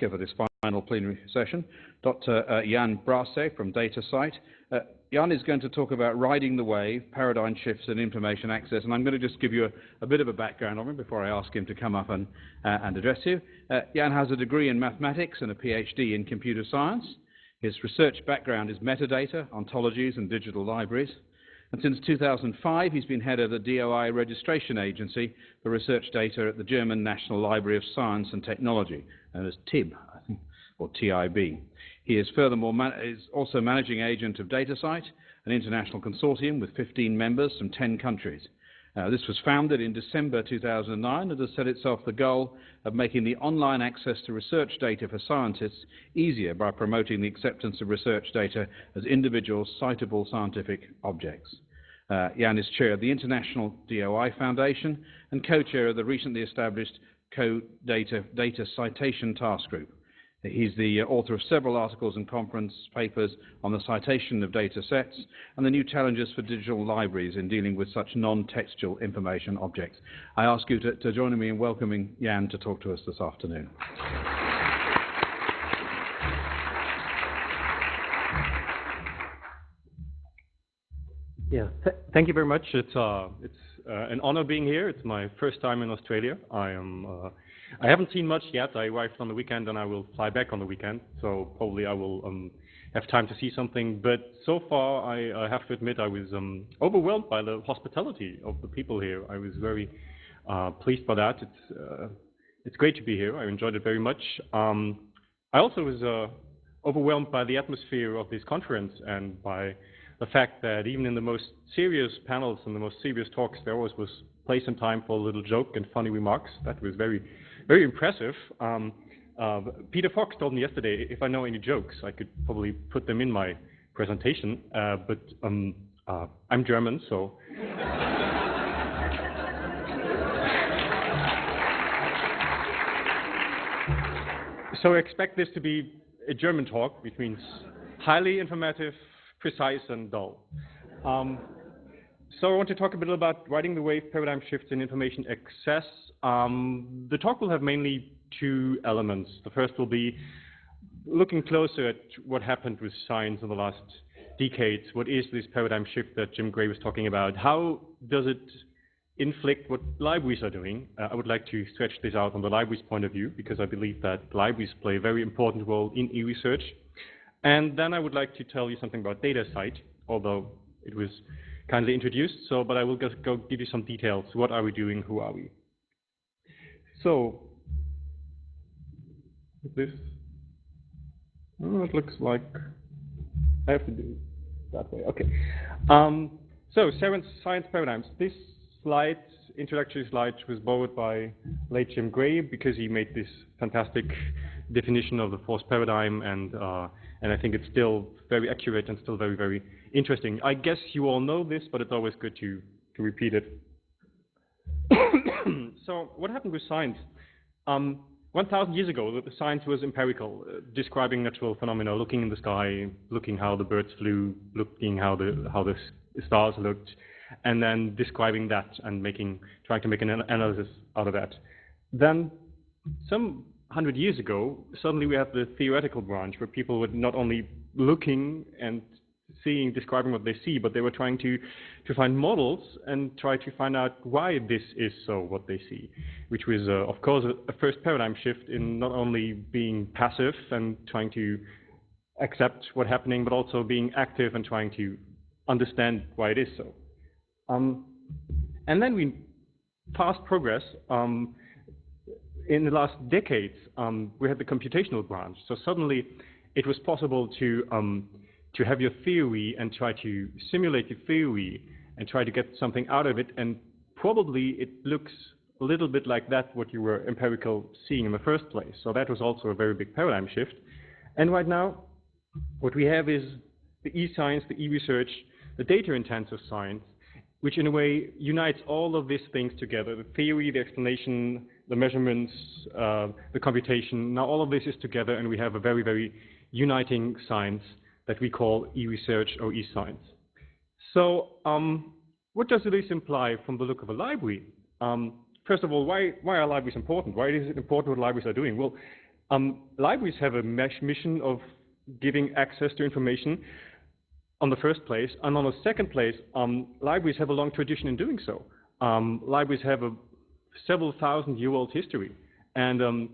for this final plenary session, Dr. Jan Brase from DataSite. Jan is going to talk about riding the wave, paradigm shifts in information access, and I'm going to just give you a bit of a background on him before I ask him to come up and address you. Jan has a degree in mathematics and a PhD in computer science. His research background is metadata, ontologies, and digital libraries. And since 2005, he's been head of the DOI Registration Agency for Research Data at the German National Library of Science and Technology, known as TIB, I think, or TIB. He is furthermore is also managing agent of DataSite, an international consortium with 15 members from 10 countries. This was founded in December 2009 and has set itself the goal of making the online access to research data for scientists easier by promoting the acceptance of research data as individual citable scientific objects. Jan is chair of the International DOI Foundation and co-chair of the recently established Data Citation Task Group. He's the author of several articles and conference papers on the citation of data sets and the new challenges for digital libraries in dealing with such non-textual information objects. I ask you to join me in welcoming Jan to talk to us this afternoon. Yeah, thank you very much. It's an honor being here. It's my first time in Australia. I haven't seen much yet. I arrived on the weekend and I will fly back on the weekend, so probably I will have time to see something. But so far, I have to admit I was overwhelmed by the hospitality of the people here. I was very pleased by that. It's great to be here. I enjoyed it very much. I also was overwhelmed by the atmosphere of this conference and by the fact that even in the most serious panels and the most serious talks, there always was place and time for a little joke and funny remarks. That was very, very impressive. Peter Fox told me yesterday if I know any jokes, I could probably put them in my presentation, but I'm German, so... So I expect this to be a German talk, which means highly informative, precise and dull. So I want to talk a bit about riding the wave, paradigm shifts in information access. The talk will have mainly two elements. The first will be looking closer at what happened with science in the last decades. What is this paradigm shift that Jim Gray was talking about? How does it inflict what libraries are doing? I would like to stretch this out from the library's point of view because I believe that libraries play a very important role in e-research. And then I would like to tell you something about DataSite, although it was kindly introduced, but I will just go give you some details. What are we doing? Who are we? So, this, it looks like I have to do it that way. Okay. So, science paradigms. This slide, introductory slide, was borrowed by late Jim Gray because he made this fantastic definition of the fourth paradigm, and I think it's still very accurate and still very, very interesting. I guess you all know this, but it's always good to repeat it. So what happened with science? 1,000 years ago, the science was empirical, describing natural phenomena, looking in the sky, looking how the birds flew, looking how the stars looked, and then describing that and trying to make an analysis out of that. Then some 100 years ago, suddenly we have the theoretical branch where people were not only looking and seeing, describing what they see, but they were trying to find models and try to find out why this is so, what they see, which was, of course, a first paradigm shift in not only being passive and trying to accept what's happening, but also being active and trying to understand why it is so. And then we fast progress. In the last decades, we had the computational branch. So suddenly, it was possible to have your theory and try to simulate your theory and try to get something out of it. And probably it looks a little bit like that what you were empirical seeing in the first place. So that was also a very big paradigm shift. And right now, what we have is the e-science, the e-research, the data-intensive science, which in a way unites all of these things together: the theory, the explanation, the measurements, the computation. Now all of this is together, and we have a very, very uniting science that we call e-research or e-science. So what does this imply from the look of a library? First of all, why are libraries important? Why is it important what libraries are doing? Well, Libraries have a mission of giving access to information on the first place, and on the second place, libraries have a long tradition in doing so. Libraries have a several thousand-year-old history, and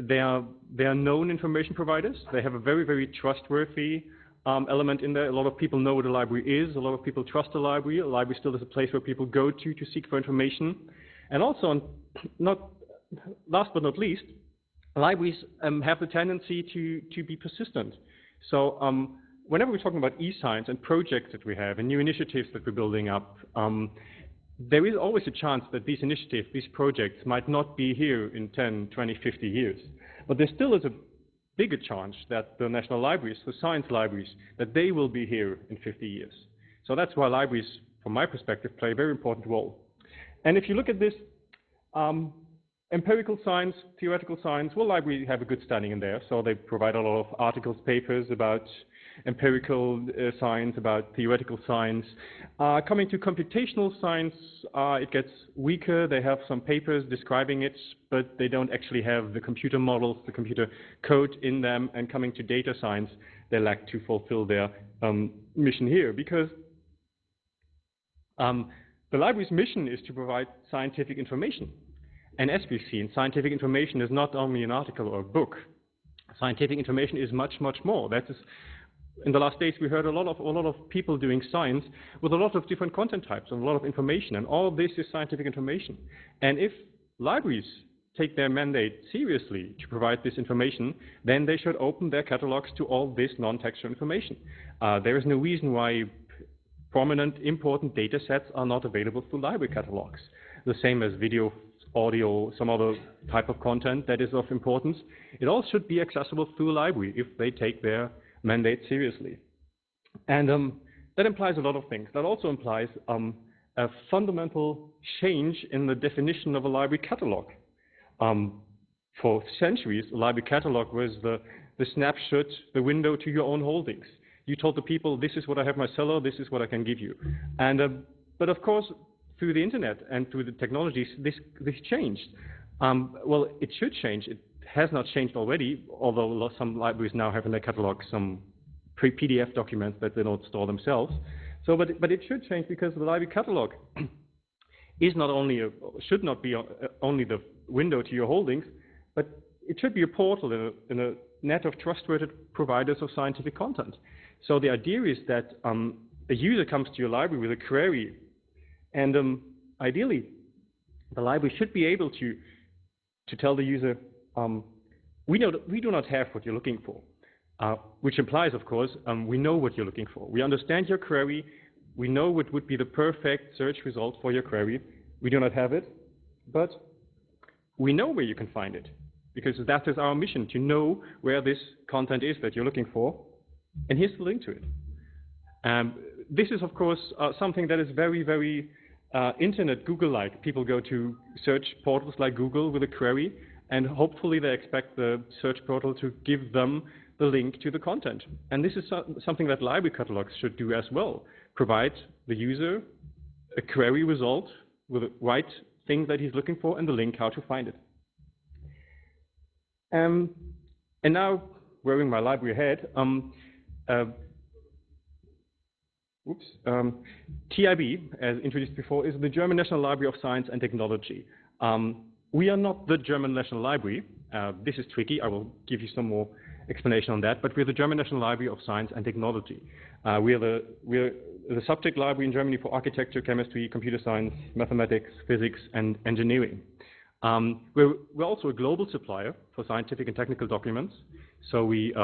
they are known information providers. They have a very, very trustworthy element in there. A lot of people know what a library is. A lot of people trust a library. A library still is a place where people go to seek for information. And also, last but not least, libraries have the tendency to be persistent. So whenever we're talking about e-science and projects that we have and new initiatives that we're building up, there is always a chance that these initiatives, these projects might not be here in 10, 20, 50 years. But there still is a bigger chance that the national libraries, the science libraries, that they will be here in 50 years. So that's why libraries, from my perspective, play a very important role. And if you look at this, empirical science, theoretical science, well, libraries have a good standing in there. So they provide a lot of articles, papers about empirical science, about theoretical science. Coming to computational science, it gets weaker. They have some papers describing it, but they don't actually have the computer models, the computer code in them. And coming to data science, they lack to fulfill their mission here, because the library's mission is to provide scientific information. And as we've seen, scientific information is not only an article or a book. Scientific information is much, much more. That is, in the last days, we heard a lot of people doing science with a lot of different content types and a lot of information, and all of this is scientific information. And if libraries take their mandate seriously to provide this information, then they should open their catalogs to all this non-textual information. There is no reason why prominent, important data sets are not available through library catalogs. The same as video, audio, some other type of content that is of importance. It all should be accessible through a library if they take their mandate seriously. And that implies a lot of things. That also implies a fundamental change in the definition of a library catalog. For centuries, a library catalog was the snapshot, the window to your own holdings. You told the people, this is what I have in my cellar, this is what I can give you. And but of course, through the internet and through the technologies, this changed. Well, it should change. It has not changed already, although some libraries now have in their catalog some PDF documents that they don't store themselves. So, but it should change, because the library catalog is not only should not be only the window to your holdings, but it should be a portal in a net of trustworthy providers of scientific content. So the idea is that a user comes to your library with a query, and ideally, the library should be able to tell the user, we do not have what you're looking for, which implies, of course, we know what you're looking for. We understand your query. We know what would be the perfect search result for your query. We do not have it, but we know where you can find it, because that is our mission, to know where this content is that you're looking for, and here's the link to it. This is, of course, something that is very, very internet Google-like. People go to search portals like Google with a query, and hopefully they expect the search portal to give them the link to the content. And this is something that library catalogs should do as well. Provide the user a query result with the right thing that he's looking for and the link how to find it. And now, wearing my library hat, TIB, as introduced before, is the German National Library of Science and Technology. We are not the German National Library. This is tricky. I will give you some more explanation on that. But we're the German National Library of Science and Technology. We're the subject library in Germany for architecture, chemistry, computer science, mathematics, physics, and engineering. We're also a global supplier for scientific and technical documents. So we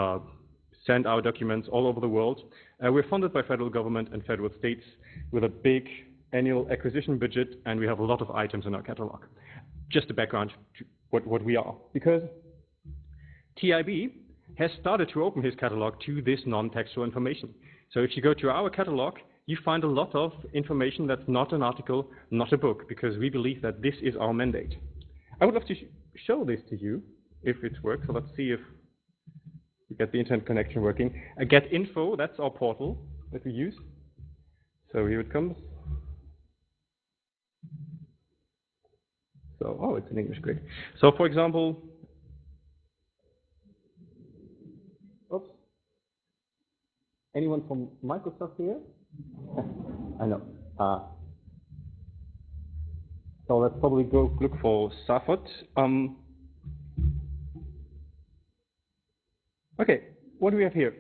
send our documents all over the world. We're funded by federal government and federal states with a big annual acquisition budget, and we have a lot of items in our catalog. Just a background to what we are. Because TIB has started to open his catalog to this non-textual information. So if you go to our catalog, you find a lot of information that's not an article, not a book, because we believe that this is our mandate. I would love to show this to you, if it works. So let's see if we get the internet connection working. Get info, that's our portal that we use. So here it comes. So, oh, it's in English, great. So for example, oops. Anyone from Microsoft here? I know. So let's probably go look for Safot. Okay, what do we have here?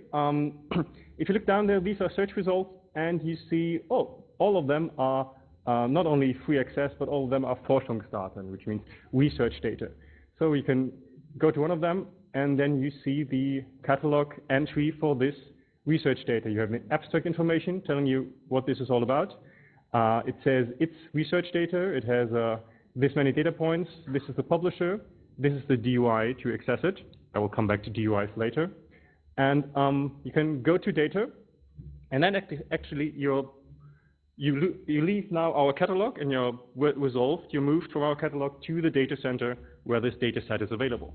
If you look down there, these are search results, and you see, oh, all of them are not only free access, but all of them are Forschungsdaten, which means research data. So you can go to one of them, and then you see the catalog entry for this research data. You have the abstract information telling you what this is all about. It says it's research data. It has this many data points. This is the publisher. This is the DOI to access it. I will come back to DOIs later. And you can go to data, and then actually you leave now our catalog and you're resolved. You moved from our catalog to the data center where this data set is available.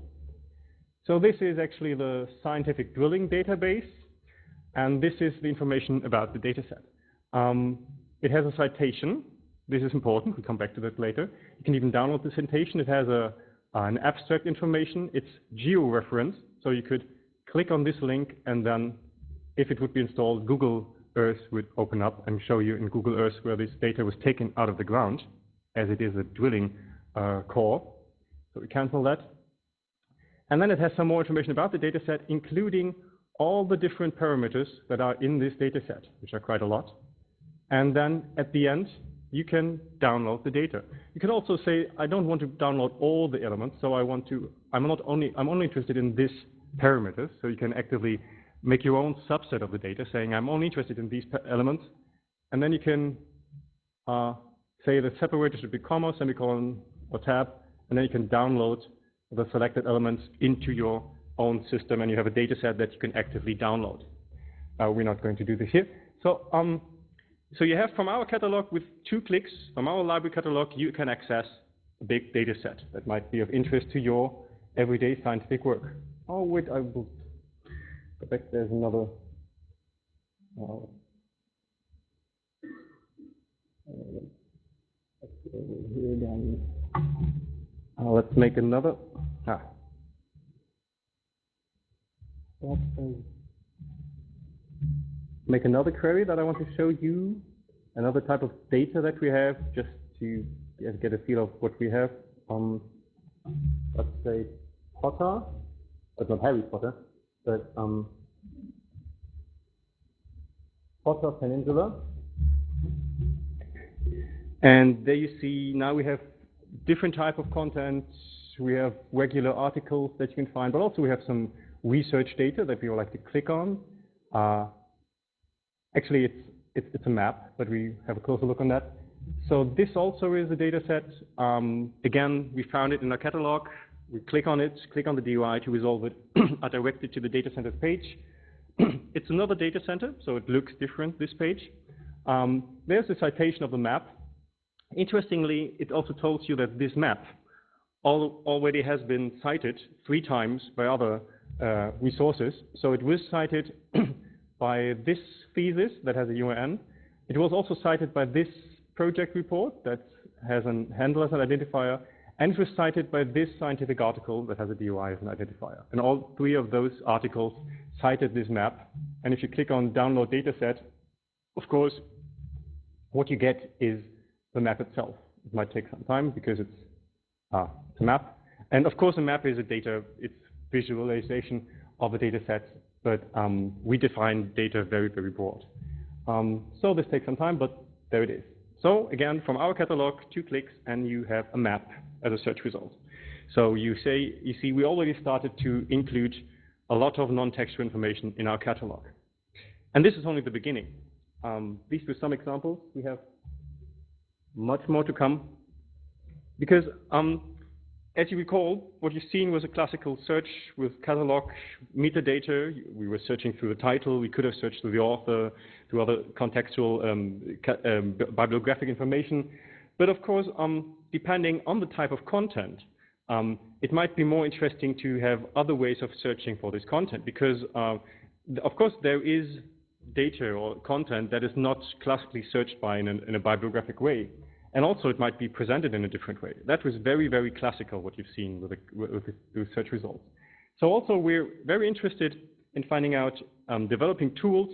So this is actually the scientific drilling database, and this is the information about the data set. It has a citation. This is important. We'll come back to that later. You can even download the citation. It has an abstract information. It's geo-referenced, so you could click on this link, and then if it would be installed, Google Earth would open up and show you in Google Earth where this data was taken out of the ground, as it is a drilling core. So we cancel that. And then it has some more information about the data set, including all the different parameters that are in this data set, which are quite a lot. And then at the end, you can download the data. You can also say, I don't want to download all the elements, so I'm only interested in this parameters. So you can actively make your own subset of the data, saying I'm only interested in these elements. And then you can say the separator should be comma, semicolon, or tab, and then you can download the selected elements into your own system, and you have a data set that you can actively download. We're not going to do this here. So you have from our catalog, with 2 clicks, from our library catalog, you can access a big data set that might be of interest to your everyday scientific work. Oh, wait, I will go back. There's another. Let's make another. Make another query that I want to show you, another type of data that we have, just to get a feel of what we have. Let's say Potter, but not Harry Potter, but Potter Peninsula. And there you see, now we have different type of content. We have regular articles that you can find, but also we have some research data that we would like to click on. Actually, it's a map, but we have a closer look on that. So this also is a data set. Again, we found it in our catalog. We click on it, click on the DOI to resolve it, are directed to the data center page. It's another data center, so it looks different, this page. There's a citation of the map. Interestingly, it also tells you that this map already has been cited 3 times by other resources. So it was cited by this thesis that has a URN. It was also cited by this project report that has a handle as an identifier, and it was cited by this scientific article that has a DOI as an identifier. And all 3 of those articles cited this map. And if you click on download dataset, of course, what you get is the map itself. It might take some time because it's a map. And of course, a map is it's visualization of a data set, but we define data very, very broad. So this takes some time, but there it is. So again, from our catalog, 2 clicks, and you have a map as a search result. So you see, we already started to include a lot of non-textual information in our catalog. And this is only the beginning. These were some examples. We have much more to come. Because as you recall, what you've seen was a classical search with catalog metadata. We were searching through the title. We could have searched through the author, through other contextual bibliographic information. But of course, depending on the type of content, it might be more interesting to have other ways of searching for this content, because of course there is data or content that is not classically searched by in a bibliographic way. And also it might be presented in a different way. That was very, very classical, what you've seen with the search results. So also we're very interested in finding out, developing tools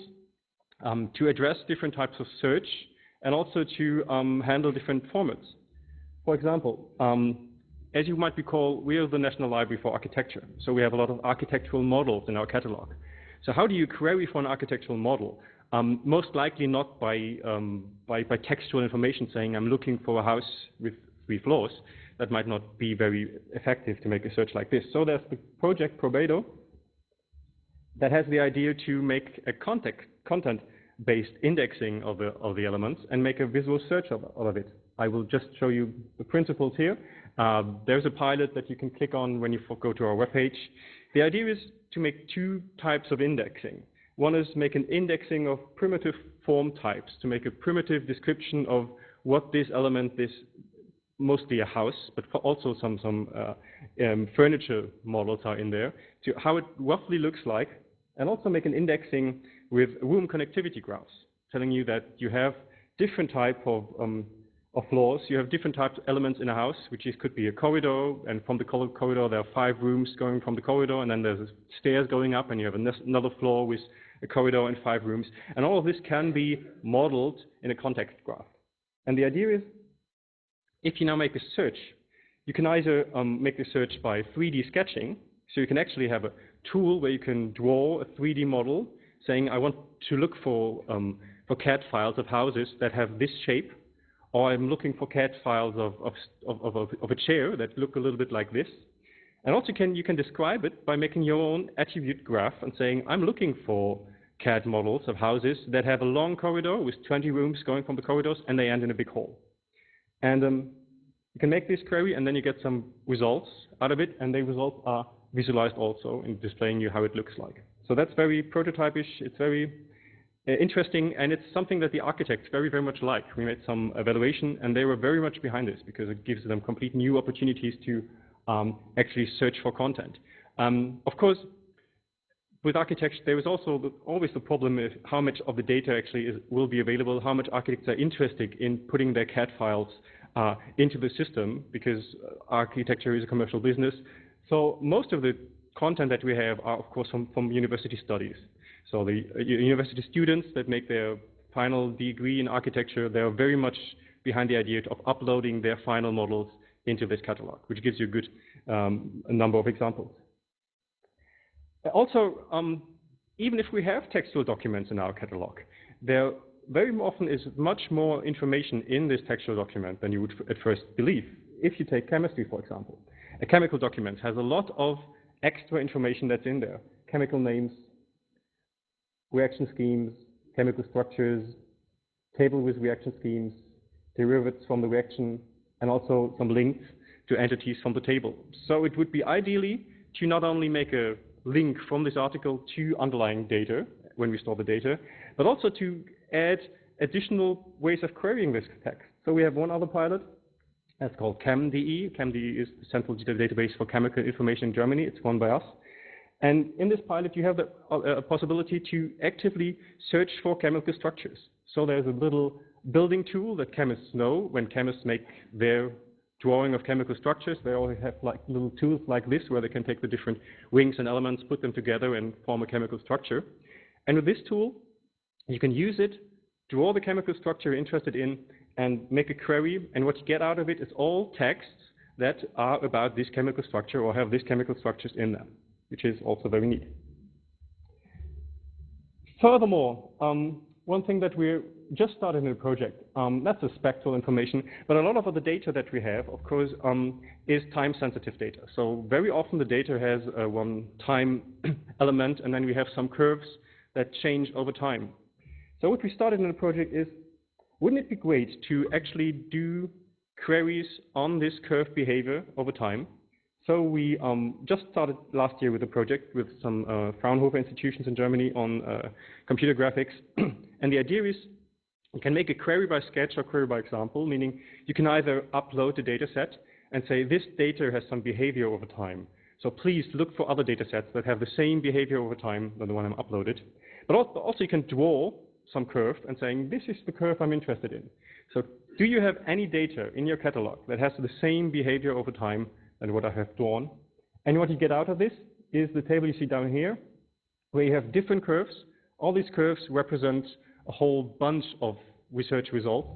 to address different types of search and also to handle different formats. For example, as you might recall, we are the National Library for Architecture, so we have a lot of architectural models in our catalog. So how do you query for an architectural model? Most likely not by textual information saying I'm looking for a house with 3 floors. That might not be very effective to make a search like this. So there's the project Probedo that has the idea to make a content-based indexing of the elements and make a visual search of it. I will just show you the principles here. There's a pilot that you can click on when you go to our webpage. The idea is to make 2 types of indexing. One is make an indexing of primitive form types, to make a primitive description of what this element is, mostly a house, but also some furniture models are in there, to how it roughly looks like, and also make an indexing with room connectivity graphs, telling you that you have different type of floors. You have different types of elements in a house, which could be a corridor, and from the corridor there are 5 rooms going from the corridor, and then there's stairs going up, and you have another floor with a corridor and 5 rooms. And all of this can be modeled in a context graph. And the idea is, if you now make a search, you can either make the search by 3D sketching, so you can actually have a tool where you can draw a 3D model saying I want to look for CAD files of houses that have this shape, or I'm looking for CAD files of a chair that look a little bit like this. And also you can describe it by making your own attribute graph and saying I'm looking for CAD models of houses that have a long corridor with 20 rooms going from the corridors and they end in a big hall. And you can make this query and then you get some results out of it, and the results are visualized also in displaying you how it looks like. So that's very prototypish, it's very interesting, and it's something that the architects very, very much like. We made some evaluation and they were very much behind this because it gives them complete new opportunities to actually search for content. Of course, with architecture, there is also always the problem of how much of the data actually will be available, how much architects are interested in putting their CAD files into the system, because architecture is a commercial business. So most of the content that we have are, of course, from university studies. So the university students that make their final degree in architecture, they are very much behind the idea of uploading their final models into this catalog, which gives you a good a number of examples. Also, even if we have textual documents in our catalog, there very often is much more information in this textual document than you would at first believe. If you take chemistry, for example, a chemical document has a lot of extra information that's in there. Chemical names, reaction schemes, chemical structures, table with reaction schemes, derivatives from the reaction, and also some links to entities from the table. So it would be ideally to not only make a link from this article to underlying data when we store the data, but also to add additional ways of querying this text. So we have one other pilot that's called ChemDE. ChemDE is the central database for chemical information in Germany. It's run by us. And in this pilot, you have the possibility to actively search for chemical structures. So there's a little building tool that chemists know. When chemists make their drawing of chemical structures, they always have like little tools like this where they can take the different rings and elements, put them together and form a chemical structure. And with this tool, you can use it, draw the chemical structure you're interested in, and make a query, and what you get out of it is all texts that are about this chemical structure or have these chemical structures in them, which is also very neat. Furthermore, one thing that we just started in a project, that's the spectral information, but a lot of the data that we have, of course, is time-sensitive data. So very often the data has one time element, and then we have some curves that change over time. So what we started in the project is, wouldn't it be great to actually do queries on this curve behavior over time? So we just started last year with a project with some Fraunhofer institutions in Germany on computer graphics. And the idea is you can make a query by sketch or query by example, meaning you can either upload the data set and say this data has some behavior over time. So please look for other data sets that have the same behavior over time than the one I'm uploaded. But also you can draw some curve and saying this is the curve I'm interested in. So do you have any data in your catalog that has the same behavior over time than what I have drawn? And what you get out of this is the table you see down here where you have different curves. All these curves represent a whole bunch of research results,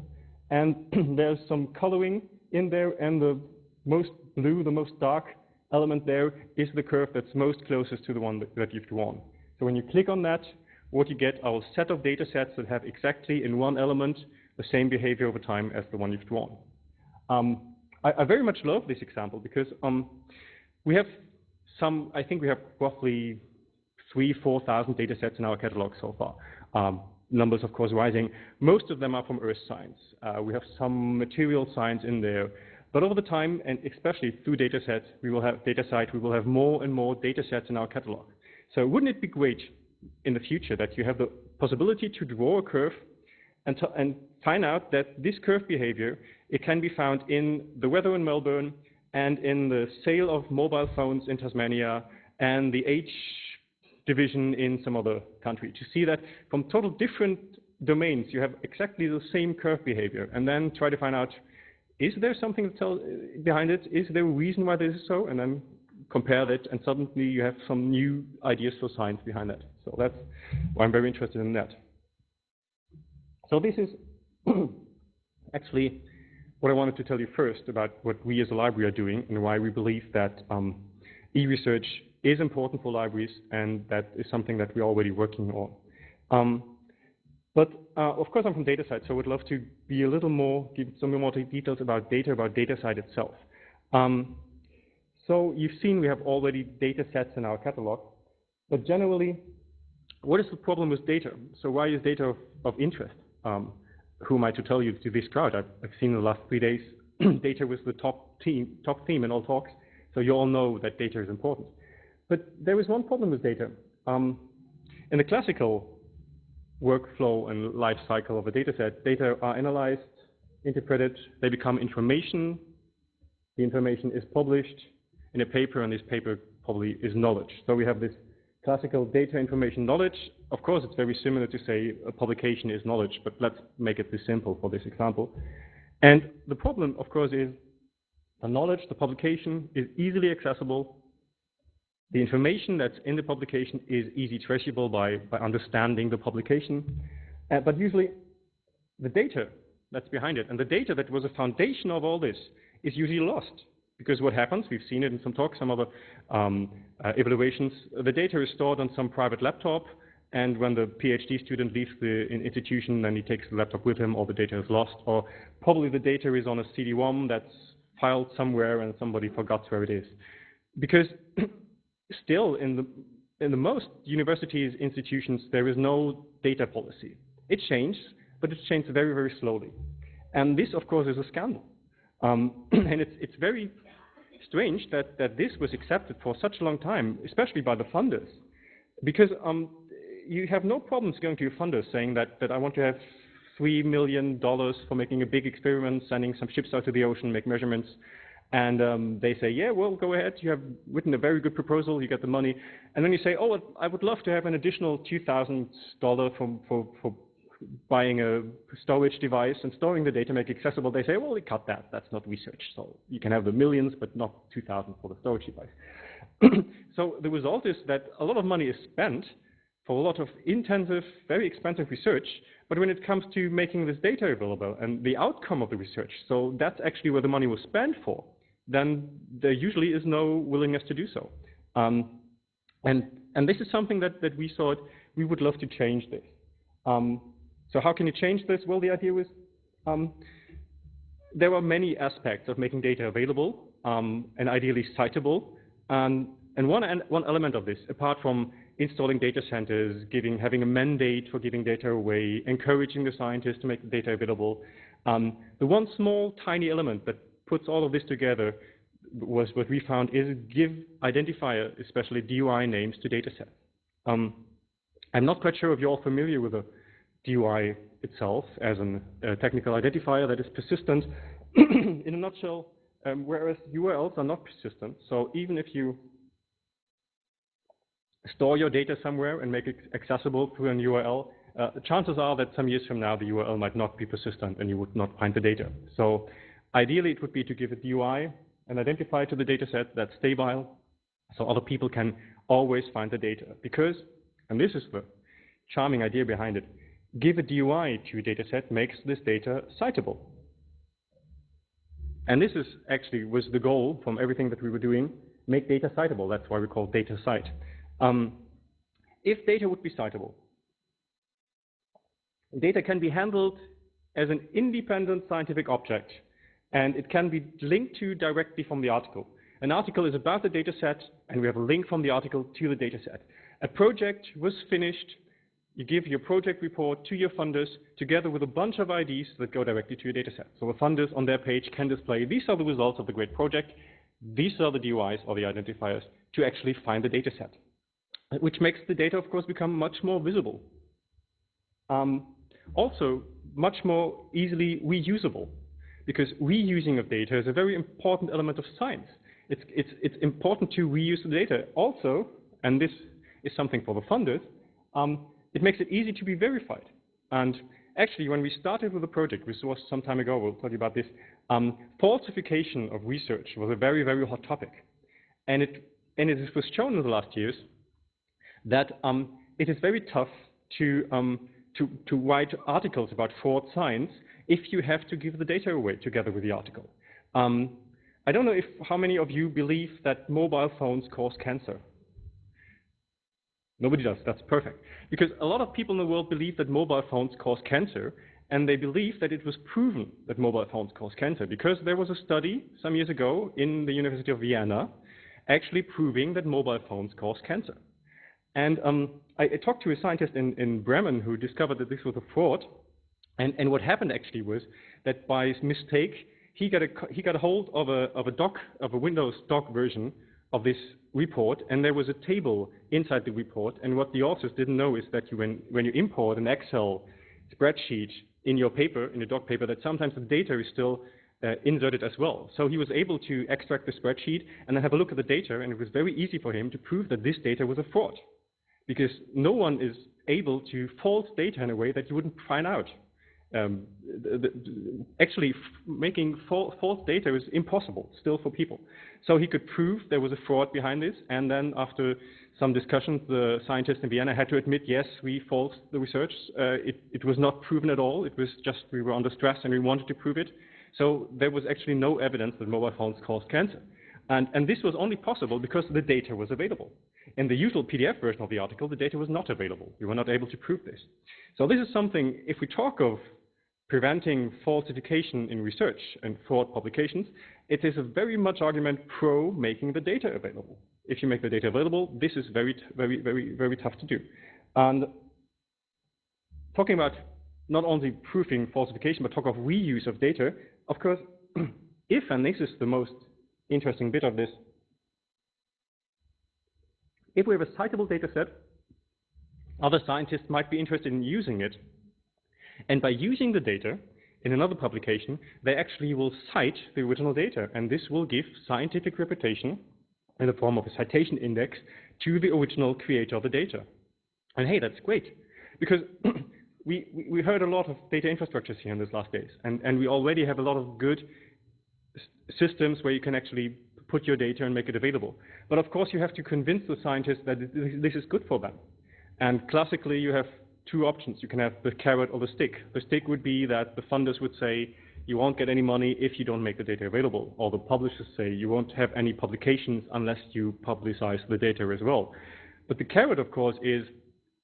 and there's some coloring in there, and the most blue, the most dark element there is the curve that's most closest to the one that you've drawn. So when you click on that, what you get are a set of data sets that have exactly in one element the same behavior over time as the one you've drawn. I very much love this example because we have I think we have roughly 3,000–4,000 data sets in our catalog so far. Numbers, of course, rising. Most of them are from earth science. We have some material science in there. But over the time, and especially through DataCite, we will have more and more data sets in our catalog. So wouldn't it be great in the future that you have the possibility to draw a curve and find out that this curve behavior, it can be found in the weather in Melbourne and in the sale of mobile phones in Tasmania and the age division in some other country, to see that from total different domains you have exactly the same curve behavior, and then try to find out, is there something behind it? Is there a reason why this is so? And then compare that, and suddenly you have some new ideas for science behind that. So that's why I'm very interested in that. So this is actually what I wanted to tell you first about what we as a library are doing and why we believe that e-research is important for libraries, and that is something that we're already working on. But of course I'm from DataCite, so I would love to be a little more, give some more details about DataCite itself. So you've seen we have already data sets in our catalog, but generally, what is the problem with data? So why is data of interest? Who am I to tell you to this crowd? I've seen in the last 3 days, data was the top theme in all talks, so you all know that data is important. But there is one problem with data. In the classical workflow and life cycle of a data set, data are analyzed, interpreted, they become information. The information is published in a paper, and this paper probably is knowledge. So we have this classical data, information, knowledge. Of course, it's very similar to say a publication is knowledge, but let's make it this simple for this example. And the problem, of course, is the knowledge, the publication is easily accessible. The information that's in the publication is easy traceable by understanding the publication. But usually the data that's behind it, and the data that was a foundation of all this, is usually lost. Because what happens, we've seen it in some talks, some other evaluations, the data is stored on some private laptop, and when the PhD student leaves the institution, then he takes the laptop with him, or the data is lost, or probably the data is on a CD-ROM that's filed somewhere and somebody forgot where it is. Because still, in the most universities, institutions, there is no data policy. It changes, but it changes very, very slowly. And this, of course, is a scandal. And it's very strange that this was accepted for such a long time, especially by the funders. Because you have no problems going to your funders saying that I want to have $3 million for making a big experiment, sending some ships out to the ocean, make measurements. And they say, yeah, well, go ahead. You have written a very good proposal. You get the money. And then you say, oh, I would love to have an additional $2,000 for buying a storage device and storing the data, make it accessible. They say, well, we cut that. That's not research. So you can have the millions, but not 2,000 for the storage device. So the result is that a lot of money is spent for a lot of intensive, very expensive research, but when it comes to making this data available and the outcome of the research, so that's actually where the money was spent for, then there usually is no willingness to do so. And this is something that we thought we would love to change this. So how can you change this? Well, the idea was there are many aspects of making data available and ideally citable. And one element of this, apart from installing data centers, having a mandate for giving data away, encouraging the scientists to make the data available, the one small, tiny element that puts all of this together was what we found is give identifier, especially DOI names, to data sets. I'm not quite sure if you're all familiar with the DOI itself as a technical identifier that is persistent. In a nutshell, whereas URLs are not persistent, so even if you store your data somewhere and make it accessible through an URL, chances are that some years from now the URL might not be persistent and you would not find the data. So ideally it would be to give a DOI, an identifier to the data set that's stable, so other people can always find the data. Because And this is the charming idea behind it. Give a DOI to a data set makes this data citable. And this is actually was the goal from everything that we were doing, make data citable. That's why we call data cite. If data would be citable, data can be handled as an independent scientific object, and it can be linked to directly from the article. An article is about the data set, and we have a link from the article to the data set. A project was finished. You give your project report to your funders together with a bunch of IDs that go directly to your data set. So the funders on their page can display, these are the results of the great project. These are the DOIs or the identifiers to actually find the data set, which makes the data, of course, become much more visible. Also, much more easily reusable, because reusing of data is a very important element of science. It's important to reuse the data. Also, and this is something for the funders, it makes it easy to be verified. And actually, when we started with the project, which was some time ago, we'll tell you about this, falsification of research was a very, very hot topic. And it was shown in the last years that it is very tough to write articles about fraud science if you have to give the data away together with the article. I don't know how many of you believe that mobile phones cause cancer. Nobody does. That's perfect. Because a lot of people in the world believe that mobile phones cause cancer, and they believe that it was proven that mobile phones cause cancer, because there was a study some years ago in the University of Vienna actually proving that mobile phones cause cancer. And I talked to a scientist in Bremen who discovered that this was a fraud, and what happened actually was that by mistake, he got a hold of a Windows doc version of this report, and there was a table inside the report. And what the authors didn't know is that when you import an Excel spreadsheet in your paper, in a doc paper, that sometimes the data is still inserted as well. So he was able to extract the spreadsheet and then have a look at the data, and it was very easy for him to prove that this data was a fraud, because no one is able to false data in a way that you wouldn't find out. Actually, making false data is impossible still for people. So he could prove there was a fraud behind this, and then after some discussions, the scientists in Vienna had to admit, yes, we falsed the research. It was not proven at all. It was just we were under stress and we wanted to prove it. So there was actually no evidence that mobile phones caused cancer. And this was only possible because the data was available. In the usual PDF version of the article, the data was not available. We were not able to prove this. So this is something, if we talk of preventing falsification in research and fraud publications, it is a very much argument pro making the data available. If you make the data available, this is very, very, very, very tough to do. And talking about not only proving falsification, but talk of reuse of data, of course, if, and this is the most interesting bit of this, if we have a citable data set, other scientists might be interested in using it. And by using the data in another publication, they actually will cite the original data, and this will give scientific reputation in the form of a citation index to the original creator of the data. And hey, that's great, because we heard a lot of data infrastructures here in these last days, and we already have a lot of good systems where you can actually put your data and make it available. But of course, you have to convince the scientists that this is good for them. And classically, you have two options. You can have the carrot or the stick. The stick would be that the funders would say, you won't get any money if you don't make the data available. Or the publishers say, you won't have any publications unless you publicize the data as well. But the carrot, of course, is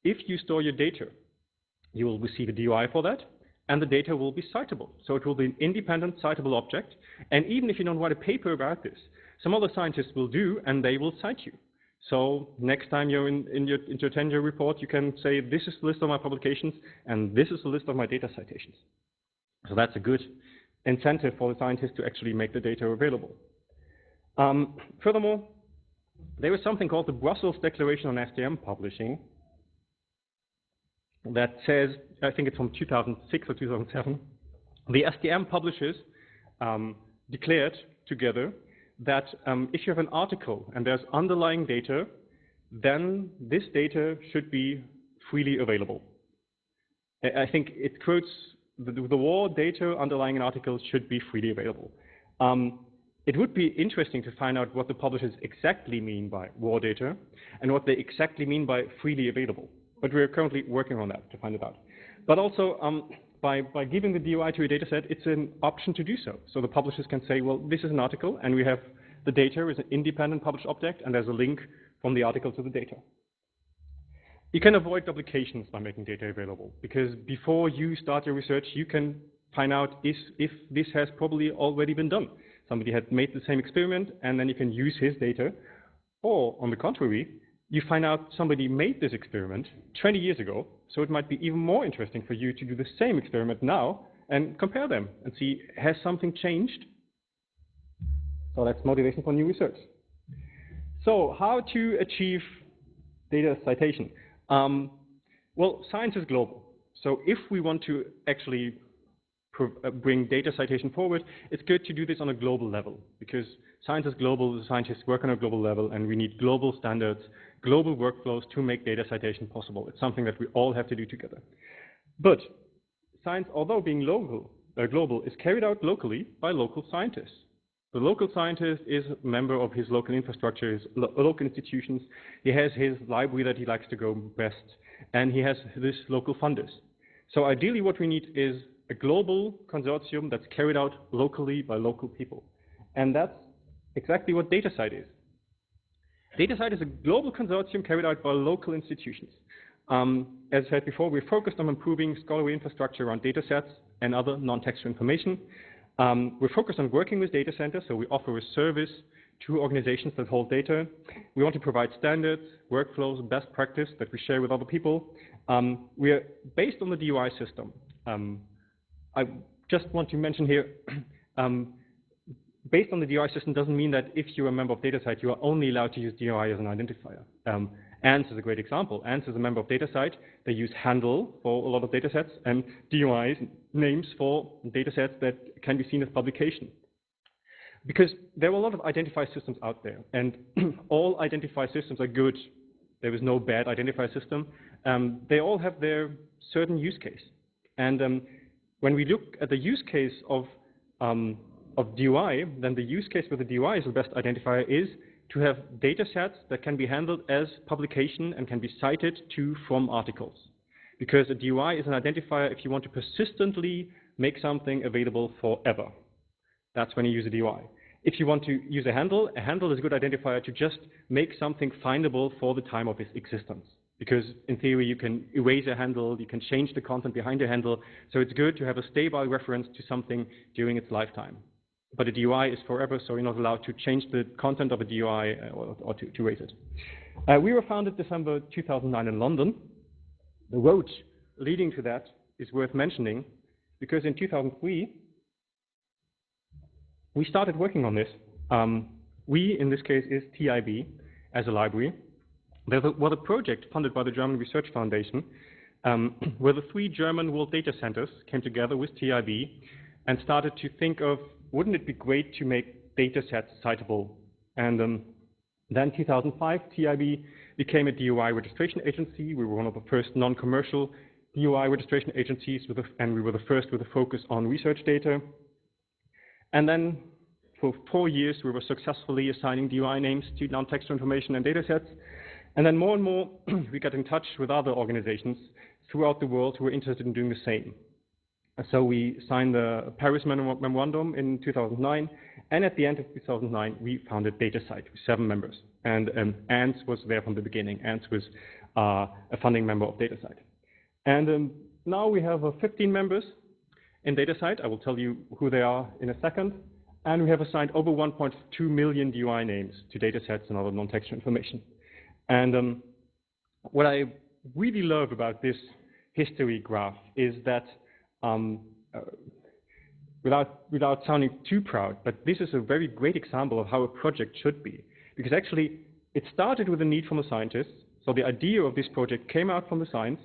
if you store your data, you will receive a DOI for that, and the data will be citable. So it will be an independent citable object. And even if you don't write a paper about this, some other scientists will do, and they will cite you. So next time you're in your tenure report, you can say, this is the list of my publications, and this is the list of my data citations. So that's a good incentive for the scientists to actually make the data available. Furthermore, there is something called the Brussels Declaration on STM Publishing that says, I think it's from 2006 or 2007, the STM publishers declared together that if you have an article and there's underlying data, then this data should be freely available. I think it quotes the raw data underlying an article should be freely available. it would be interesting to find out what the publishers exactly mean by raw data and what they exactly mean by freely available. But we're currently working on that to find it out. But also, by giving the DOI to a dataset, it's an option to do so. So the publishers can say, well, this is an article, and we have the data is an independent published object, and there's a link from the article to the data. You can avoid duplications by making data available, because before you start your research, you can find out if this has probably already been done. Somebody had made the same experiment, and then you can use his data. Or, on the contrary, you find out somebody made this experiment 20 years ago, so it might be even more interesting for you to do the same experiment now and compare them and see, has something changed? So that's motivation for new research. So how to achieve data citation? Well, science is global. So if we want to actually bring data citation forward, it's good to do this on a global level, because science is global, scientists work on a global level, and we need global standards, global workflows to make data citation possible. It's something that we all have to do together. But science, although being global, is carried out locally by local scientists. The local scientist is a member of his local infrastructure, his local institutions. He has his library that he likes to go best, and he has this local funders. So ideally what we need is a global consortium that's carried out locally by local people. And that's exactly what DataCite is. DataCite is a global consortium carried out by local institutions. As said before, we're focused on improving scholarly infrastructure around datasets and other non-textual information. We're focused on working with data centers, so we offer a service to organizations that hold data. We want to provide standards, workflows, best practice that we share with other people. We are based on the DOI system. I just want to mention here, based on the DOI system doesn't mean that if you're a member of DataCite, you are only allowed to use DOI as an identifier. ANS is a great example. ANS is a member of DataCite. They use handle for a lot of datasets, and DOI is names for datasets that can be seen as publication. Because there are a lot of identifier systems out there, and all identifier systems are good. There is no bad identifier system. They all have their certain use case. And when we look at the use case of DOI, then the use case where the DOI is the best identifier is to have data sets that can be handled as publication and can be cited to from articles. Because a DOI is an identifier if you want to persistently make something available forever. That's when you use a DOI. If you want to use a handle is a good identifier to just make something findable for the time of its existence. Because in theory, you can erase a handle, you can change the content behind a handle, so it's good to have a stable reference to something during its lifetime. But a DOI is forever, so you're not allowed to change the content of a DOI or to erase it. We were founded December 2009 in London. The road leading to that is worth mentioning, because in 2003, we started working on this. We, in this case, is TIB as a library. There was a project funded by the German Research Foundation where the 3 German world data centers came together with TIB and started to think of, wouldn't it be great to make data sets citable? And then 2005, TIB became a DOI registration agency. We were one of the first non-commercial DOI registration agencies, and we were the first with a focus on research data. And then for 4 years, we were successfully assigning DOI names to non-textual information and data sets. And then more and more, we got in touch with other organizations throughout the world who were interested in doing the same. So we signed the Paris Memorandum in 2009, and at the end of 2009, we founded DataCite with 7 members. And ANS was there from the beginning. ANS was a funding member of DataCite. And now we have 15 members in DataCite. I will tell you who they are in a second. And we have assigned over 1.2 million DOI names to datasets and other non-textual information. And what I really love about this history graph is that, without sounding too proud, but this is a very great example of how a project should be. Because actually, it started with a need from the scientists. So the idea of this project came out from the science.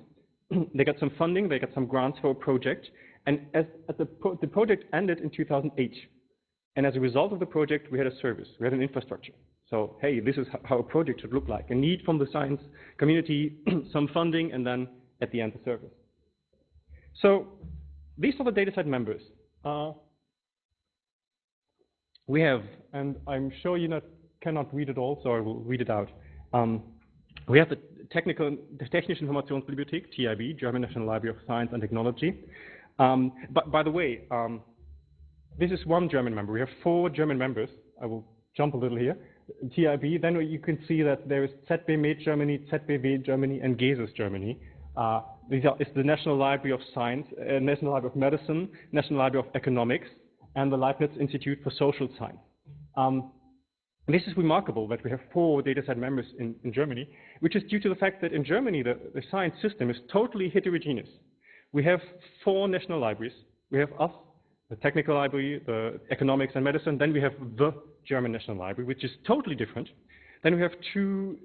They got some funding, they got some grants for a project, and the project ended in 2008. And as a result of the project, we had a service, we had an infrastructure. So, hey, this is how a project should look like. A need from the science community, some funding, and then at the end, the service. So these are the DataCite members. we have, and I'm sure you cannot read it all, so I will read it out. We have the Technische Informationsbibliothek, TIB, German National Library of Science and Technology. But by the way, this is one German member. We have 4 German members. I will jump a little here. TIB, then you can see that there is ZBMed Germany, ZBW Germany, and GESIS Germany. It's the National Library of Science, National Library of Medicine, National Library of Economics, and the Leibniz Institute for Social Science. This is remarkable that we have 4 DataCite members in Germany, which is due to the fact that in Germany the science system is totally heterogeneous. We have 4 national libraries. We have us, the technical library, the economics and medicine. Then we have the German National Library, which is totally different. Then we have 2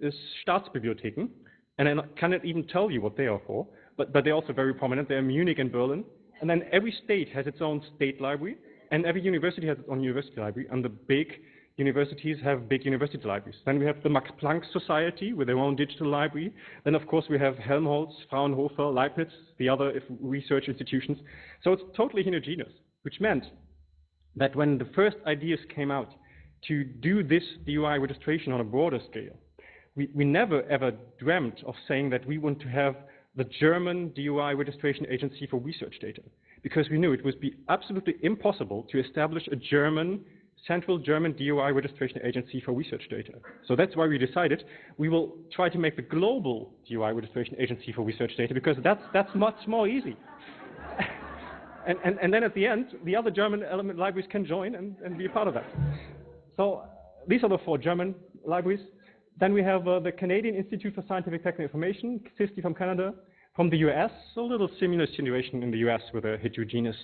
Staatsbibliotheken, and I cannot even tell you what they are for, but they're also very prominent. They're in Munich and Berlin. And then every state has its own state library, and every university has its own university library, and the big universities have big university libraries. Then we have the Max Planck Society with their own digital library. Then, of course, we have Helmholtz, Fraunhofer, Leibniz, the other research institutions. So it's totally heterogeneous, which meant that when the first ideas came out to do this DOI registration on a broader scale, we never ever dreamt of saying that we want to have the German DOI registration agency for research data, because we knew it would be absolutely impossible to establish a central German DOI registration agency for research data. So that's why we decided we will try to make the global DOI registration agency for research data, because that's much more easy. and then at the end, the other German element libraries can join and be a part of that. So these are the 4 German libraries. Then we have the Canadian Institute for Scientific Technical Information, CISTI from Canada. From the US, a little similar situation in the US with a heterogeneous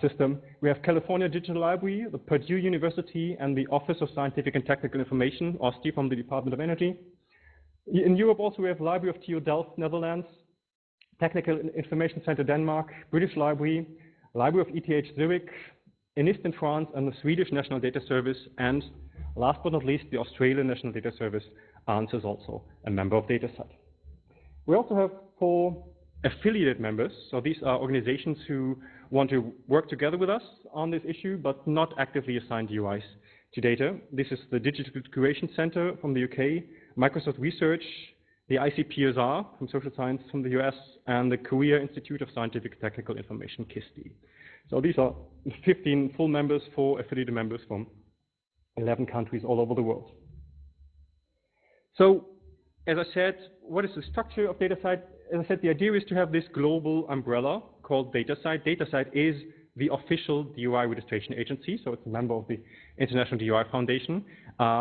system. We have California Digital Library, the Purdue University, and the Office of Scientific and Technical Information, OSTI, from the Department of Energy. In Europe also we have Library of TU Delft, Netherlands, Technical Information Center, Denmark, British Library, Library of ETH Zurich, ENIST in France, and the Swedish National Data Service, and last but not least, the Australian National Data Service, ANS, is also a member of DataCite. We also have 4 affiliated members. So these are organizations who want to work together with us on this issue, but not actively assign DOIs to data. This is the Digital Curation Center from the UK, Microsoft Research, the ICPSR from Social Science from the US, and the Korea Institute of Scientific Technical Information, KISTI. So these are 15 full members, 4 affiliated members from 11 countries all over the world. So, as I said, what is the structure of DataCite? As I said, the idea is to have this global umbrella called DataCite. DataCite is the official DOI registration agency, so it's a member of the International DOI Foundation.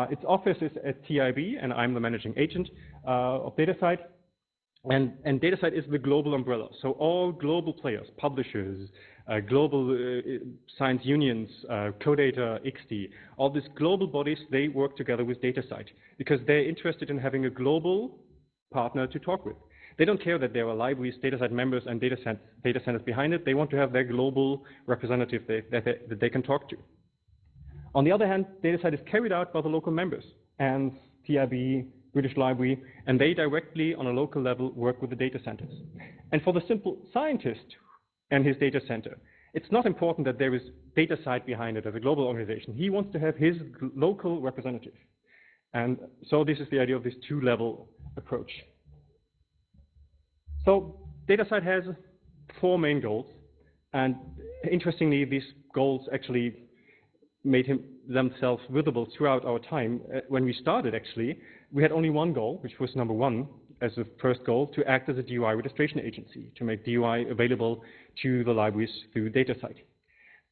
Its office is at TIB, and I'm the managing agent of DataCite. And DataCite is the global umbrella. So all global players, publishers, global science unions, CODATA, ICSTI, all these global bodies, they work together with DataCite because they're interested in having a global partner to talk with. They don't care that there are libraries, DataCite members, and data centers behind it. They want to have their global representative that they can talk to. On the other hand, DataCite is carried out by the local members, and TIB, British Library, and they directly, on a local level, work with the data centers. And for the simple scientist and his data center, it's not important that there is DataCite behind it as a global organization. He wants to have his local representative. And so this is the idea of this 2-level approach. So DataCite has 4 main goals, and interestingly, these goals actually made themselves visible throughout our time. When we started, actually, we had only one goal, which was number 1 as the first goal, to act as a DOI registration agency, to make DOI available to the libraries through DataCite.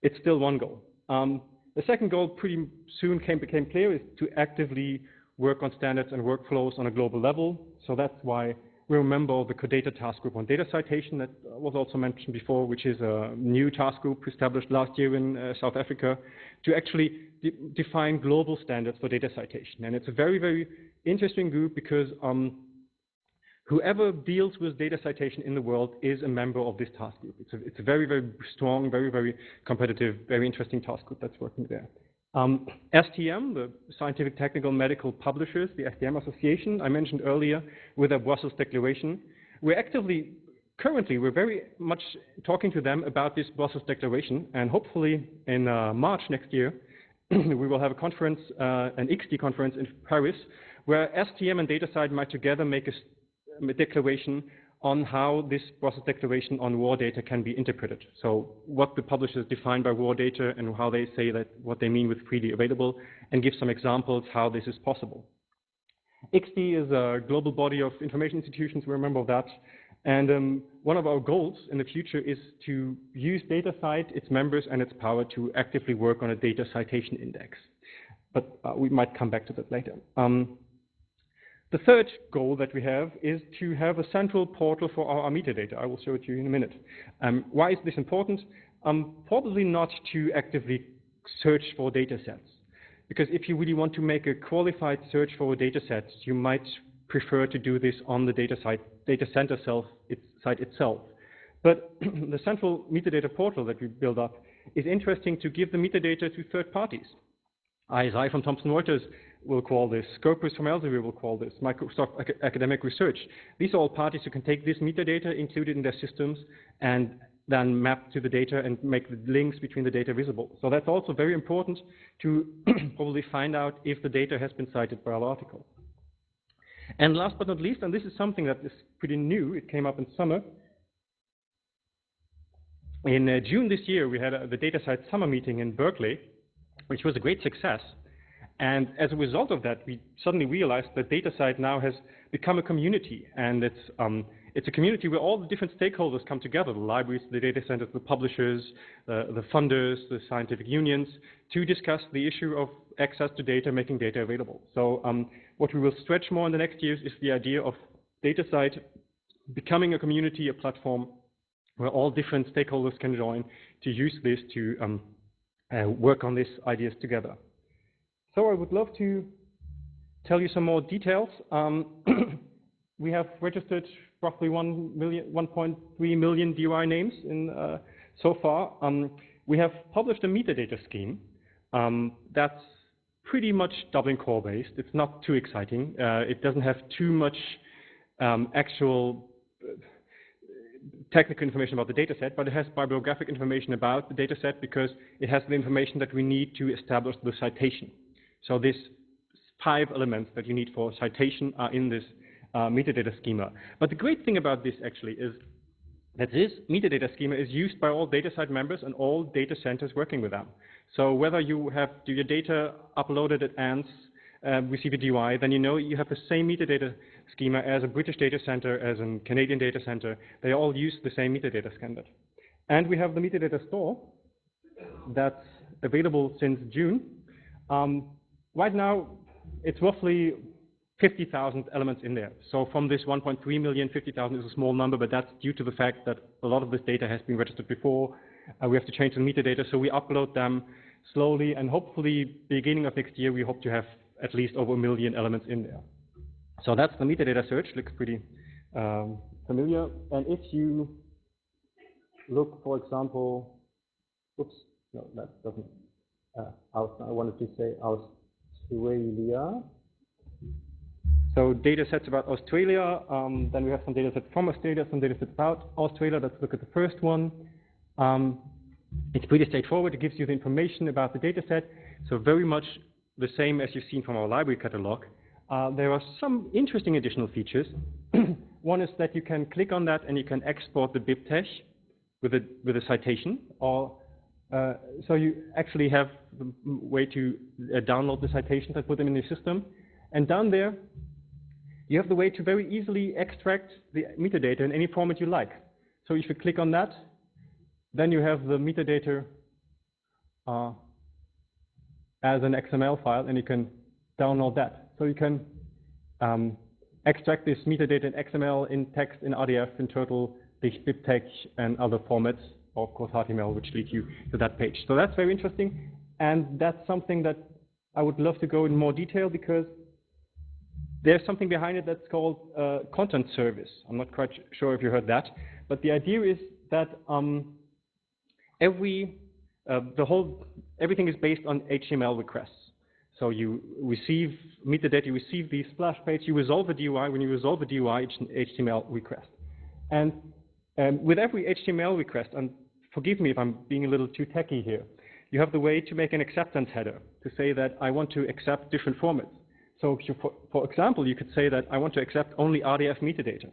It's still one goal. The second goal pretty soon became clear, is to actively work on standards and workflows on a global level. So that's why we're a member of the CODATA task group on data citation that was also mentioned before, which is a new task group established last year in South Africa to actually define global standards for data citation. And it's a very, very interesting group because whoever deals with data citation in the world is a member of this task group. It's a very, very strong, very, very competitive, very interesting task group that's working there. STM, the Scientific Technical Medical Publishers, the STM Association, I mentioned earlier with their Brussels Declaration. Currently, we're very much talking to them about this Brussels Declaration, and hopefully in March next year, we will have a conference, an XD conference in Paris, where STM and DataCite might together make a declaration on how this process declaration on raw data can be interpreted. So what the publishers define by raw data and how they say that what they mean with freely available, and give some examples how this is possible. XD is a global body of information institutions, we're a member of that. And one of our goals in the future is to use DataCite, its members, and its power to actively work on a data citation index. But we might come back to that later. The third goal that we have is to have a central portal for our metadata. I will show it to you in a minute. Why is this important? Probably not to actively search for data sets. Because if you really want to make a qualified search for data sets, you might prefer to do this on the data center site itself. But the central metadata portal that we build up is interesting to give the metadata to third parties. ISI from Thomson Reuters will call this, Scopus from Elsevier will call this, Microsoft Academic Research. These are all parties who can take this metadata, include it in their systems, and then map to the data and make the links between the data visible. So that's also very important to probably find out if the data has been cited by our article. And last but not least, and this is something that is pretty new, it came up in summer. In June this year, we had the DataCite summer meeting in Berkeley, which was a great success. And as a result of that, we suddenly realized that DataCite now has become a community, and it's a community where all the different stakeholders come together, the libraries, the data centers, the publishers, the funders, the scientific unions, to discuss the issue of access to data, making data available. So what we will stretch more in the next years is the idea of DataCite becoming a community, a platform where all different stakeholders can join to use this to work on these ideas together. So I would love to tell you some more details. We have registered roughly 1.3 million DOI names so far. We have published a metadata scheme that's pretty much Dublin core based. It's not too exciting. It doesn't have too much actual technical information about the dataset, but it has bibliographic information about the dataset because it has the information that we need to establish the citation. So these 5 elements that you need for citation are in this metadata schema. But the great thing about this actually is that this metadata schema is used by all DataCite members and all data centers working with them. So whether you have your data uploaded at ANS, receive a DOI, then you know you have the same metadata schema as a British data center, as a Canadian data center. They all use the same metadata standard. And we have the metadata store that's available since June. Right now, it's roughly 50,000 elements in there. So from this 1.3 million, 50,000 is a small number, but that's due to the fact that a lot of this data has been registered before. We have to change the metadata, so we upload them slowly, and hopefully, beginning of next year, we hope to have at least over 1 million elements in there. So that's the metadata search, looks pretty familiar. And if you look, for example, oops, no, that doesn't, I wanted to say Australia. So data sets about Australia, then we have some data sets from Australia, some data sets about Australia. Let's look at the first one. It's pretty straightforward. It gives you the information about the data set. So very much the same as you've seen from our library catalog. There are some interesting additional features. One is that you can click on that and you can export the BibTeX with a citation, or so you actually have the way to download the citations and put them in your system. And down there, you have the way to very easily extract the metadata in any format you like. So if you click on that, then you have the metadata as an XML file, and you can download that. So you can extract this metadata in XML, in text, in RDF, in Turtle, BibTeX, and other formats, or of course HTML, which lead you to that page. So that's very interesting, and that's something that I would love to go in more detail, because there's something behind it that's called content service. I'm not quite sure if you heard that, but the idea is that everything is based on HTML requests. So you receive metadata, you receive the splash page, you resolve a DOI. When you resolve a DOI, it's an HTML request. And with every HTML request, and forgive me if I'm being a little too techy here, you have the way to make an acceptance header to say that I want to accept different formats. So if you, for example, you could say that I want to accept only RDF metadata.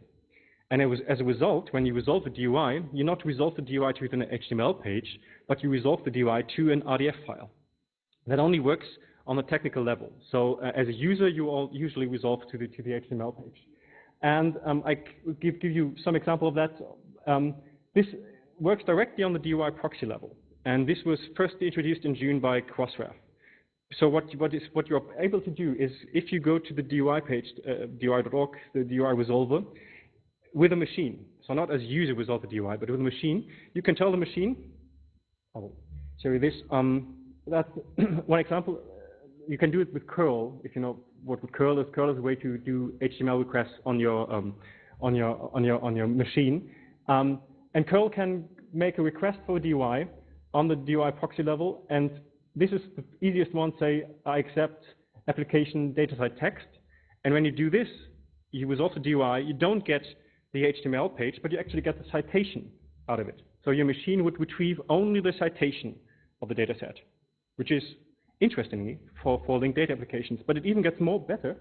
And as a result, when you resolve the DOI, you not resolve the DOI to an HTML page, but you resolve the DOI to an RDF file. That only works on a technical level. So as a user, you all usually resolve to the HTML page. And I give you some example of that. This works directly on the DOI proxy level. And this was first introduced in June by Crossref. So what you're able to do is, if you go to the DOI page, doi.org, the DOI resolver, with a machine, so not as user resolve the DOI, but with a machine, you can tell the machine, I'll show you this, that one example, you can do it with curl, if you know what curl is. Curl is a way to do HTML requests on your machine. And curl can make a request for a DOI on the DOI proxy level, and this is the easiest one. Say, I accept application datasite text, and when you do this, you resolve the DOI, you don't get the HTML page, but you actually get the citation out of it. So your machine would retrieve only the citation of the dataset, which is, interestingly, for linked data applications. But it even gets more better,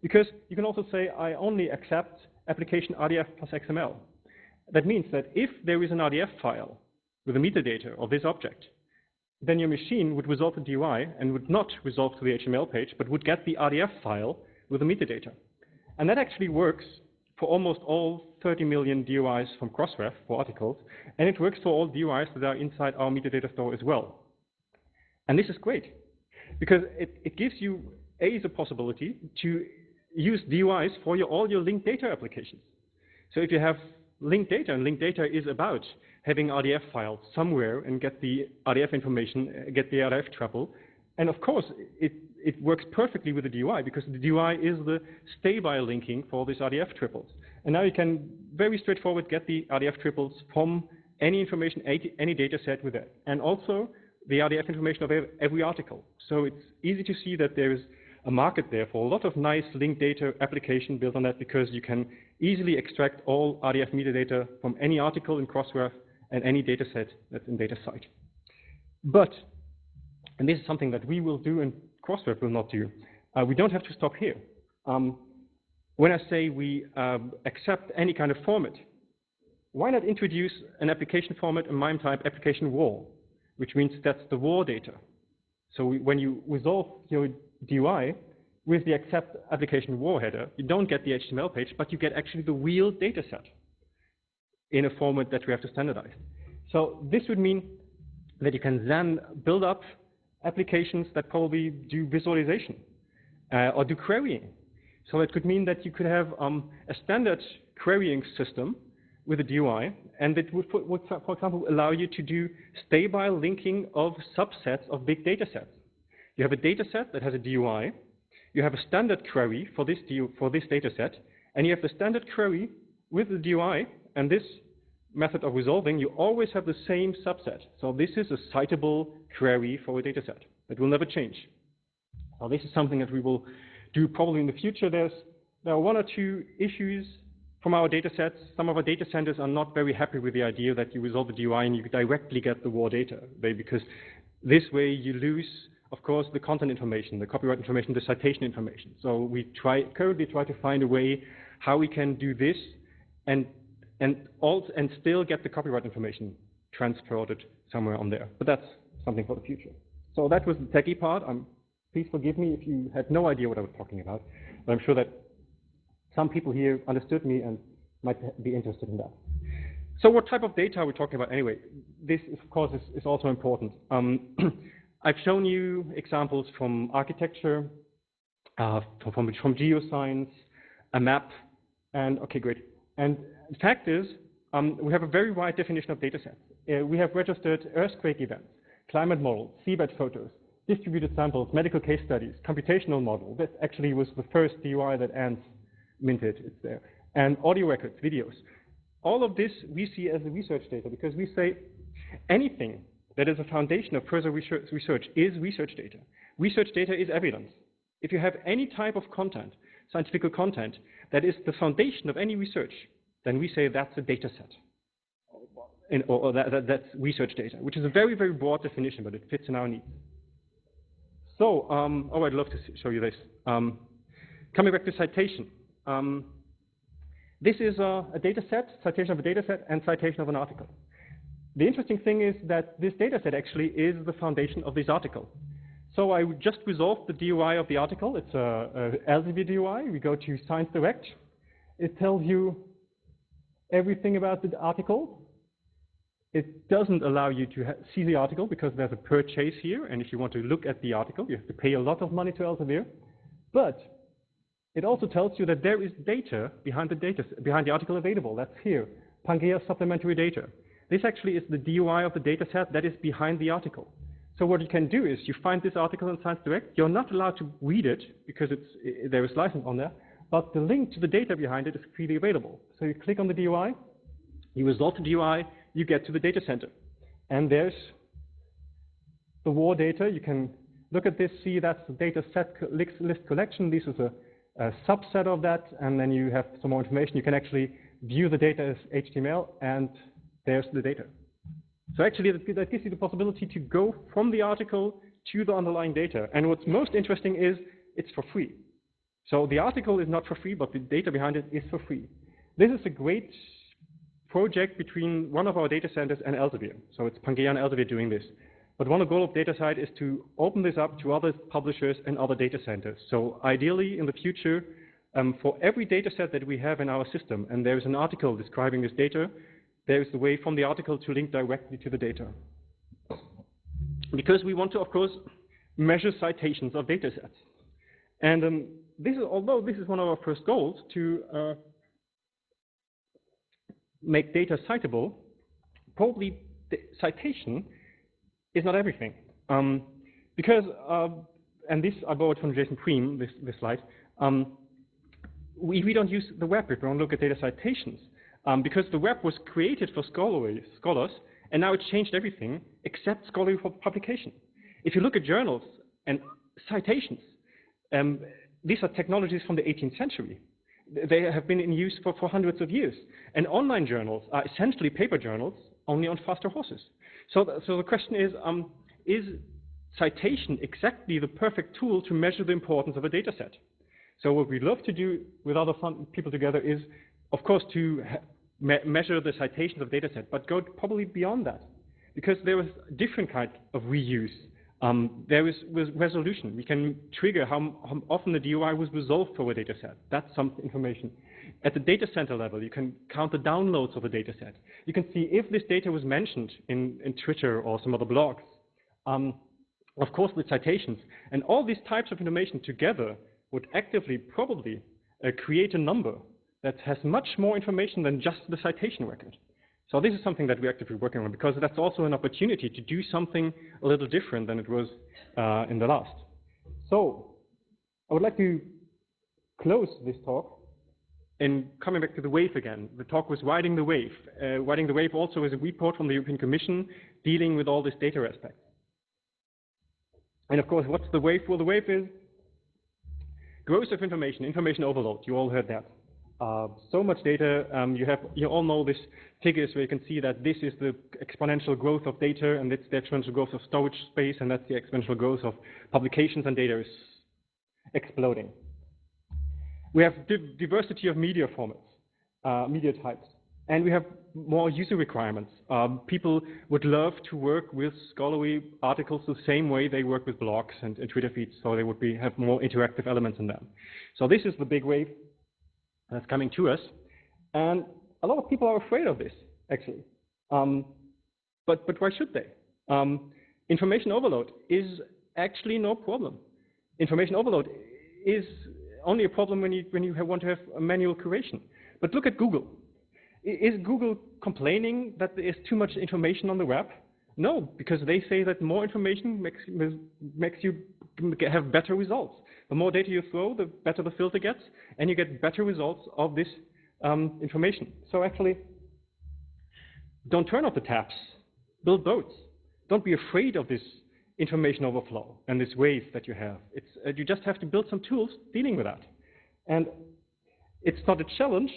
because you can also say, I only accept application RDF plus XML. That means that if there is an RDF file with the metadata of this object, then your machine would resolve the DOI and would not resolve to the HTML page, but would get the RDF file with the metadata. And that actually works for almost all 30 million DOIs from Crossref for articles, and it works for all DOIs that are inside our metadata store as well. And this is great, because it gives you, the possibility to use DOIs for all your linked data applications. So if you have linked data, and linked data is about having RDF files somewhere and get the RDF information, get the RDF tuple, and of course, it works perfectly with the DOI, because the DOI is the stay-by linking for these RDF triples. And now you can very straightforward get the RDF triples from any information, any data set with it, and also the RDF information of every article. So it's easy to see that there is a market there for a lot of nice linked data application built on that, because you can easily extract all RDF metadata from any article in Crossref and any data set that's in DataCite. But, and this is something that we will do and Crossref will not do, we don't have to stop here. When I say we accept any kind of format, why not introduce an application format, a MIME type application WAR, which means that's the WAR data. So when you resolve your DOI with the accept application WAR header, you don't get the HTML page, but you get actually the real data set in a format that we have to standardize. So this would mean that you can then build up applications that probably do visualization or do querying. So it could mean that you could have a standard querying system with a DOI, and it would, for example, allow you to do stay-by linking of subsets of big data sets. You have a data set that has a DOI, you have a standard query for this data set, and you have the standard query with the DOI, and this method of resolving, you always have the same subset. So this is a citable query for a data set. It will never change. Now this is something that we will do probably in the future. There are one or two issues from our data sets. Some of our data centers are not very happy with the idea that you resolve the DOI and you directly get the raw data, because this way you lose, of course, the content information, the copyright information, the citation information. So we currently try to find a way how we can do this and still get the copyright information transported somewhere on there. But that's something for the future. So that was the techie part. Please forgive me if you had no idea what I was talking about, but I'm sure that some people here understood me and might be interested in that. So what type of data are we talking about anyway? This, of course, is also important. I've shown you examples from architecture, from geoscience, a map, and okay, great. And the fact is, we have a very wide definition of data sets. We have registered earthquake events, climate models, seabed photos, distributed samples, medical case studies, computational model. That actually was the first DOI that Ants minted. It's there. And audio records, videos. All of this we see as research data, because we say anything that is a foundation of further research is research data. Research data is evidence. If you have any type of content, scientific content, that is the foundation of any research, then we say that's a data set. or that's research data, which is a very, very broad definition, but it fits in our needs. So, I'd love to show you this. Coming back to citation. This is a data set, citation of a data set, and citation of an article. The interesting thing is that this data set actually is the foundation of this article. So I just resolved the DOI of the article. It's a Elsevier DOI. We go to Science Direct. It tells you everything about the article. It doesn't allow you to see the article because there's a purchase here, and if you want to look at the article, you have to pay a lot of money to Elsevier. But it also tells you that there is data behind the article available. That's here, Pangea supplementary data. This actually is the DOI of the data set that is behind the article. So what you can do is you find this article in Science Direct. You're not allowed to read it because there is license on there, but the link to the data behind it is freely available. So you click on the DOI, you resolve the DOI, you get to the data center. And there's the raw data. You can look at this, see that's the data set list collection. This is a subset of that, and then you have some more information. You can actually view the data as HTML, and there's the data. So actually, that gives you the possibility to go from the article to the underlying data. And what's most interesting is it's for free. So the article is not for free, but the data behind it is for free. This is a great project between one of our data centers and Elsevier. So it's Pangea and Elsevier doing this. But one goal of DataCite is to open this up to other publishers and other data centers. So ideally, in the future, for every data set that we have in our system, and there's an article describing this data, there is a way from the article to link directly to the data. Because we want to, of course, measure citations of data sets. And although this is one of our first goals, to make data citable, probably the citation is not everything. Because, and this I borrowed from Jason Preem, this slide, we don't use the web if we don't look at data citations. Because the web was created for scholars, and now it's changed everything except scholarly publication. If you look at journals and citations, these are technologies from the 18th century. They have been in use for hundreds of years. And online journals are essentially paper journals, only on faster horses. So the question is citation exactly the perfect tool to measure the importance of a data set? So what we love to do with other people together is, of course, to measure the citations of data set, but go probably beyond that. Because there is a different kind of reuse. There is resolution. We can trigger how often the DOI was resolved for a data set. That's some information. At the data center level, you can count the downloads of a data set. You can see if this data was mentioned in Twitter or some other blogs. Of course, with citations. And all these types of information together would actively probably create a number that has much more information than just the citation record. So this is something that we're actively working on, because that's also an opportunity to do something a little different than it was in the last. So I would like to close this talk in coming back to the wave again. The talk was Riding the Wave. Riding the Wave also is a report from the European Commission dealing with all this data aspects. And of course, what's the wave? Well, the wave is growth of information overload. You all heard that. So much data, you all know this figures where you can see that this is the exponential growth of data, and it's the exponential growth of storage space, and that's the exponential growth of publications, and data is exploding. We have diversity of media formats, media types, and we have more user requirements. People would love to work with scholarly articles the same way they work with blogs and Twitter feeds, so they would have more interactive elements in them. So this is the big wave that's coming to us, and a lot of people are afraid of this, actually. But why should they? Information overload is actually no problem. Information overload is only a problem when you want to have a manual curation. But look at Google. Is Google complaining that there is too much information on the web? No, because they say that more information makes you have better results. The more data you throw, the better the filter gets, and you get better results of this information. So actually, don't turn off the taps. Build boats. Don't be afraid of this information overflow and this wave that you have. You just have to build some tools dealing with that. And it's not a challenge,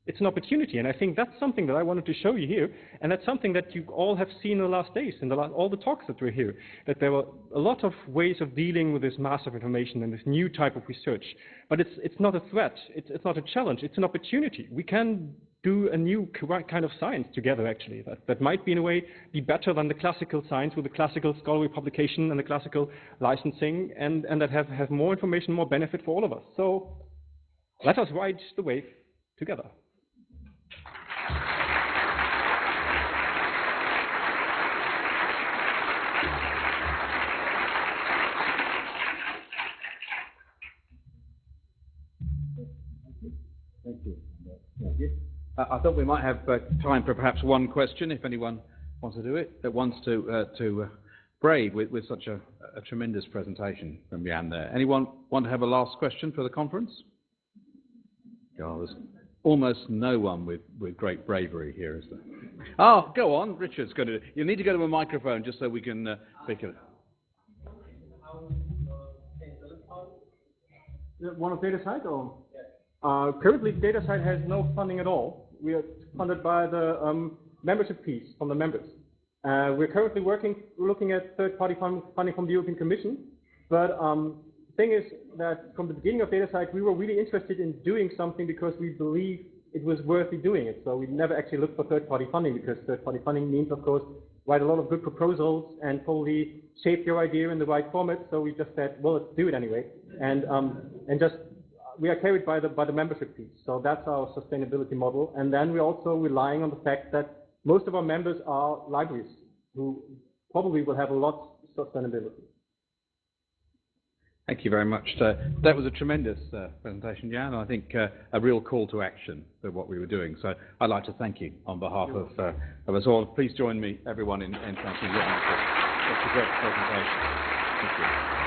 it's an opportunity. And I think that's something that I wanted to show you here, and that's something that you all have seen in the last days, in all the talks that were here, that there were a lot of ways of dealing with this mass of information and this new type of research. But it's not a threat, it's not a challenge, it's an opportunity. We can do a new kind of science together, actually, that might be, in a way, be better than the classical science with the classical scholarly publication and the classical licensing, and that have more information, more benefit for all of us. So let us ride the wave together. Thank you. Thank you. I thought we might have time for perhaps one question, if anyone wants to do it, that wants to brave with such a tremendous presentation from Jan there. Anyone want to have a last question for the conference? Oh, there's almost no one with great bravery here, is there? Oh, go on, Richard's going to. You need to go to a microphone just so we can pick it. One of DataCite, or? Currently, DataCite has no funding at all. We are funded by the membership fees from the members. We're currently looking at third-party funding from the European Commission. But the thing is that from the beginning of DataCite, we were really interested in doing something because we believe it was worthy doing it. So we never actually looked for third-party funding, because third-party funding means, of course, write a lot of good proposals and probably shape your idea in the right format. So we just said, well, let's do it anyway, and just. We are carried by the membership fees, so that's our sustainability model. And then we're also relying on the fact that most of our members are libraries, who probably will have a lot of sustainability. Thank you very much. That was a tremendous presentation, Jan, and I think a real call to action for what we were doing. So I'd like to thank you on behalf of us all. Please join me, everyone, in thanking Jan for such a great presentation. Thank you.